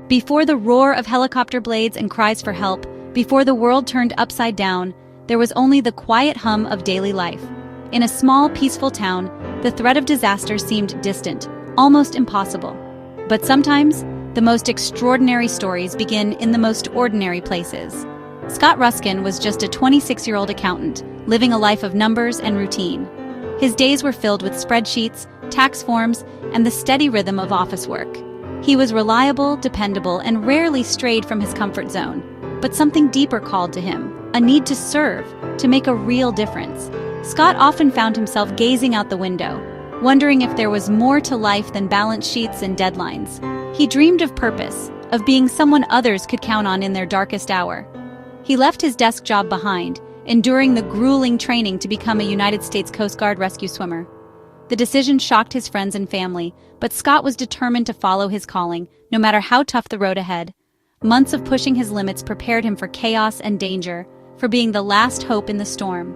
Before the roar of helicopter blades and cries for help, before the world turned upside down, there was only the quiet hum of daily life. In a small, peaceful town, the threat of disaster seemed distant, almost impossible. But sometimes, the most extraordinary stories begin in the most ordinary places. Scott Ruskan was just a 26-year-old accountant, living a life of numbers and routine. His days were filled with spreadsheets, tax forms, and the steady rhythm of office work. He was reliable, dependable, and rarely strayed from his comfort zone. But something deeper called to him, a need to serve, to make a real difference. Scott often found himself gazing out the window, wondering if there was more to life than balance sheets and deadlines. He dreamed of purpose, of being someone others could count on in their darkest hour. He left his desk job behind, enduring the grueling training to become a United States Coast Guard rescue swimmer. The decision shocked his friends and family, but Scott was determined to follow his calling, no matter how tough the road ahead. Months of pushing his limits prepared him for chaos and danger, for being the last hope in the storm.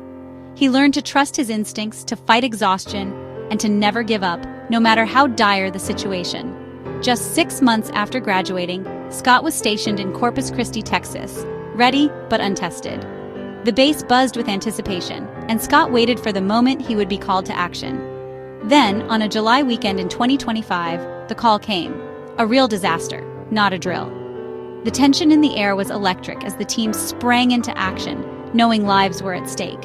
He learned to trust his instincts, to fight exhaustion, and to never give up, no matter how dire the situation. Just 6 months after graduating, Scott was stationed in Corpus Christi, Texas, ready but untested. The base buzzed with anticipation, and Scott waited for the moment he would be called to action. Then, on a July weekend in 2025, the call came. A real disaster, not a drill. The tension in the air was electric as the team sprang into action, knowing lives were at stake.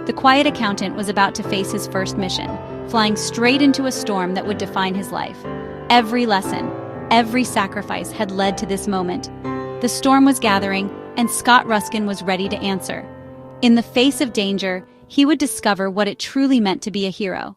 The quiet accountant was about to face his first mission, flying straight into a storm that would define his life. Every lesson, every sacrifice had led to this moment. The storm was gathering, and Scott Ruskan was ready to answer. In the face of danger, he would discover what it truly meant to be a hero.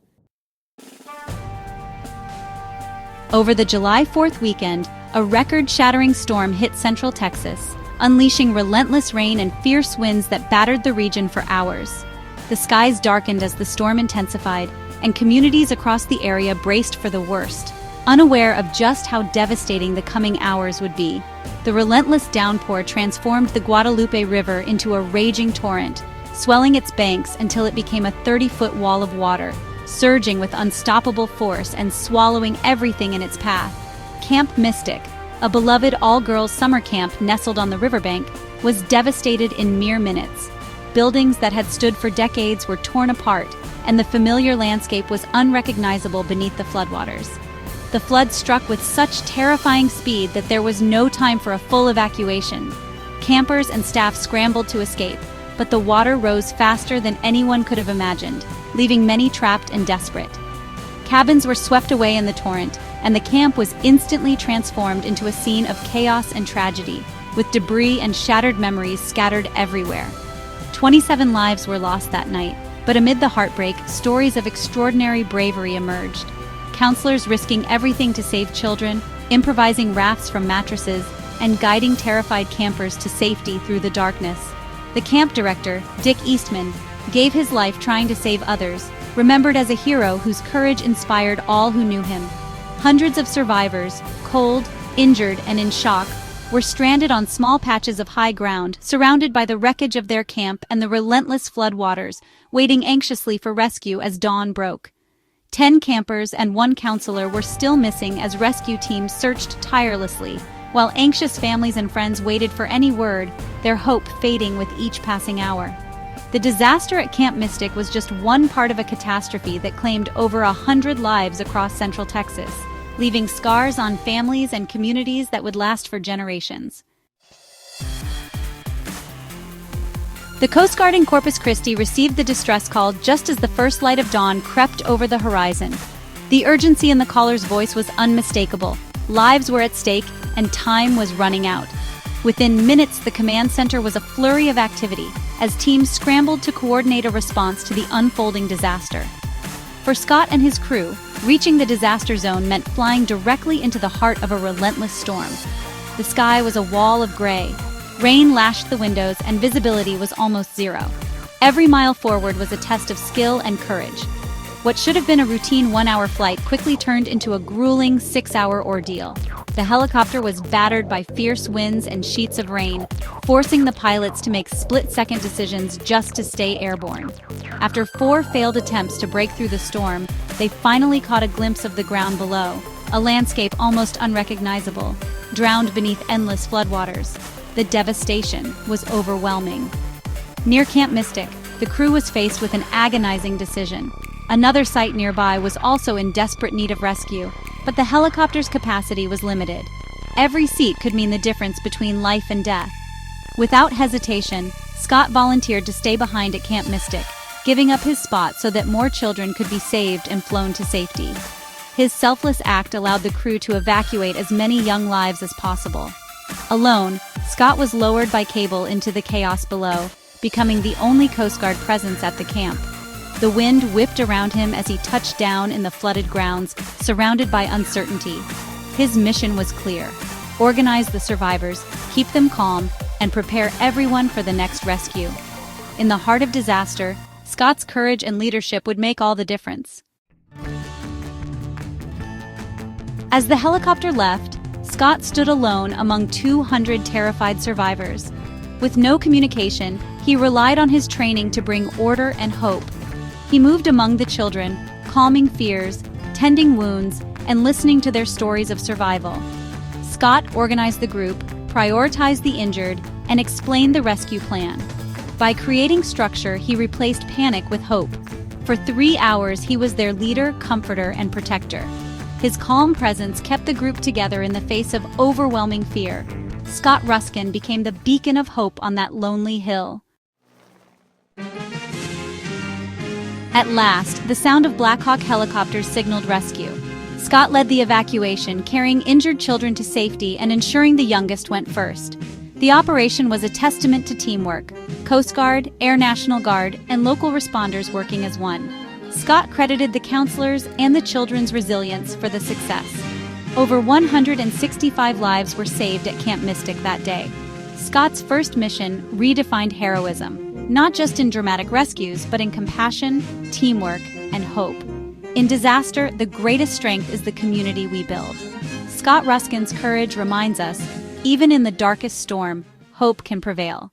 Over the July 4th weekend, a record-shattering storm hit central Texas, unleashing relentless rain and fierce winds that battered the region for hours. The skies darkened as the storm intensified, and communities across the area braced for the worst, unaware of just how devastating the coming hours would be. The relentless downpour transformed the Guadalupe River into a raging torrent, swelling its banks until it became a 30-foot wall of water, surging with unstoppable force and swallowing everything in its path. Camp Mystic, a beloved all-girls summer camp nestled on the riverbank, was devastated in mere minutes. Buildings that had stood for decades were torn apart, and the familiar landscape was unrecognizable beneath the floodwaters. The flood struck with such terrifying speed that there was no time for a full evacuation. Campers and staff scrambled to escape, but the water rose faster than anyone could have imagined, leaving many trapped and desperate. Cabins were swept away in the torrent, and the camp was instantly transformed into a scene of chaos and tragedy, with debris and shattered memories scattered everywhere. 27 lives were lost that night, but amid the heartbreak, stories of extraordinary bravery emerged. Counselors risking everything to save children, improvising rafts from mattresses, and guiding terrified campers to safety through the darkness. The camp director, Dick Eastman, gave his life trying to save others, remembered as a hero whose courage inspired all who knew him. Hundreds of survivors, cold, injured, and in shock, were stranded on small patches of high ground, surrounded by the wreckage of their camp and the relentless floodwaters, waiting anxiously for rescue as dawn broke. 10 campers and 1 counselor were still missing as rescue teams searched tirelessly, while anxious families and friends waited for any word, their hope fading with each passing hour. The disaster at Camp Mystic was just one part of a catastrophe that claimed over 100 lives across central Texas, leaving scars on families and communities that would last for generations. The Coast Guard in Corpus Christi received the distress call just as the first light of dawn crept over the horizon. The urgency in the caller's voice was unmistakable. Lives were at stake, and time was running out. Within minutes, the command center was a flurry of activity, as teams scrambled to coordinate a response to the unfolding disaster. For Scott and his crew, reaching the disaster zone meant flying directly into the heart of a relentless storm. The sky was a wall of gray. Rain lashed the windows, and visibility was almost zero. Every mile forward was a test of skill and courage. What should have been a routine 1-hour flight quickly turned into a grueling 6-hour ordeal. The helicopter was battered by fierce winds and sheets of rain, forcing the pilots to make split-second decisions just to stay airborne. After 4 failed attempts to break through the storm, they finally caught a glimpse of the ground below, a landscape almost unrecognizable. drowned beneath endless floodwaters. The devastation was overwhelming. Near Camp Mystic, the crew was faced with an agonizing decision. Another site nearby was also in desperate need of rescue, but the helicopter's capacity was limited. Every seat could mean the difference between life and death. Without hesitation, Scott volunteered to stay behind at Camp Mystic, giving up his spot so that more children could be saved and flown to safety. His selfless act allowed the crew to evacuate as many young lives as possible. Alone, Scott was lowered by cable into the chaos below, becoming the only Coast Guard presence at the camp. The wind whipped around him as he touched down in the flooded grounds, surrounded by uncertainty. His mission was clear: organize the survivors, keep them calm, and prepare everyone for the next rescue. In the heart of disaster, Scott's courage and leadership would make all the difference. As the helicopter left, Scott stood alone among 200 terrified survivors. With no communication, he relied on his training to bring order and hope. He moved among the children, calming fears, tending wounds, and listening to their stories of survival. Scott organized the group, prioritized the injured, and explained the rescue plan. By creating structure, he replaced panic with hope. For 3 hours, he was their leader, comforter, and protector. His calm presence kept the group together in the face of overwhelming fear. Scott Ruskan became the beacon of hope on that lonely hill. At last, the sound of Black Hawk helicopters signaled rescue. Scott led the evacuation, carrying injured children to safety and ensuring the youngest went first. The operation was a testament to teamwork: Coast Guard, Air National Guard, and local responders working as one. Scott credited the counselors and the children's resilience for the success. Over 165 lives were saved at Camp Mystic that day. Scott's first mission redefined heroism, not just in dramatic rescues, but in compassion, teamwork, and hope. In disaster, the greatest strength is the community we build. Scott Ruskan's courage reminds us, even in the darkest storm, hope can prevail.